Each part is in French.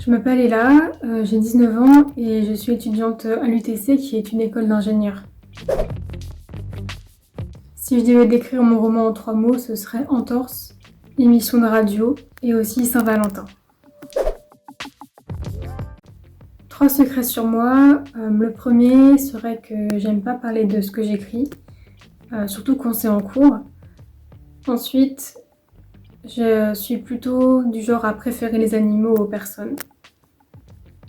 Je m'appelle Ella, j'ai 19 ans et je suis étudiante à l'UTC qui est une école d'ingénieurs. Si je devais décrire mon roman en 3 mots, ce serait entorse, émission de radio et aussi Saint-Valentin. 3 secrets sur moi. Le premier serait que j'aime pas parler de ce que j'écris, surtout quand c'est en cours. Ensuite, je suis plutôt du genre à préférer les animaux aux personnes.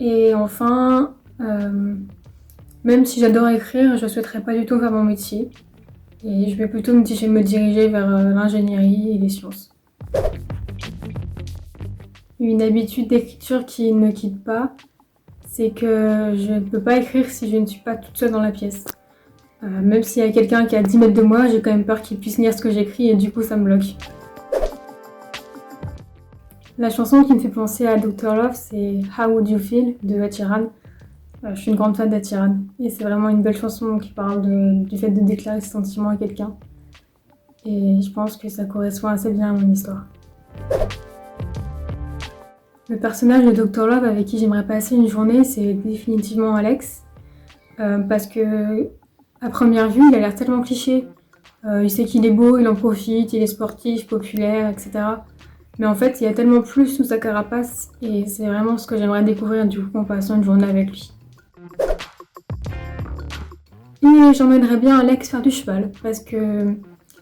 Et enfin, même si j'adore écrire, je souhaiterais pas du tout faire mon métier. Et je vais plutôt me diriger vers l'ingénierie et les sciences. Une habitude d'écriture qui ne me quitte pas, c'est que je ne peux pas écrire si je ne suis pas toute seule dans la pièce. Même s'il y a quelqu'un qui est à 10 mètres de moi, j'ai quand même peur qu'il puisse lire ce que j'écris et du coup ça me bloque. La chanson qui me fait penser à Dr. Love, c'est How Would You Feel de Ed Sheeran. Je suis une grande fan d'Ed Sheeran et c'est vraiment une belle chanson qui parle du fait de déclarer ses sentiments à quelqu'un. Et je pense que ça correspond assez bien à mon histoire. Le personnage de Dr. Love avec qui j'aimerais passer une journée, c'est définitivement Alex. Parce que, à première vue, il a l'air tellement cliché. Il sait qu'il est beau, il en profite, il est sportif, populaire, etc. Mais en fait, il y a tellement plus sous sa carapace et c'est vraiment ce que j'aimerais découvrir du coup en passant une journée avec lui. Et j'emmènerais bien Alex faire du cheval parce que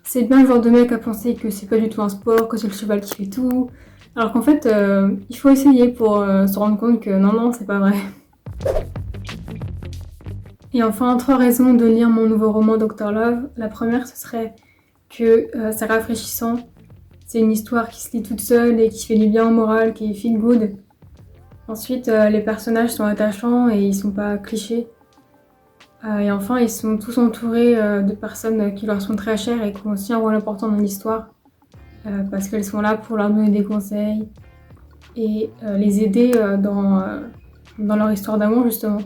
c'est bien le genre de mec à penser que c'est pas du tout un sport, que c'est le cheval qui fait tout. Alors qu'en fait, il faut essayer pour se rendre compte que non, c'est pas vrai. Et enfin, 3 raisons de lire mon nouveau roman Dr. Love. La première, ce serait que c'est rafraîchissant. C'est une histoire qui se lit toute seule et qui fait du bien au moral, qui est feel good. Ensuite, les personnages sont attachants et ils sont pas clichés. Et enfin, ils sont tous entourés de personnes qui leur sont très chères et qui ont aussi un rôle important dans l'histoire. Parce qu'elles sont là pour leur donner des conseils et les aider dans leur histoire d'amour justement.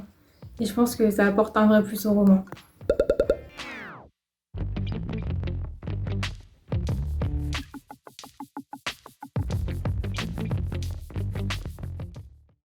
Et je pense que ça apporte un vrai plus au roman.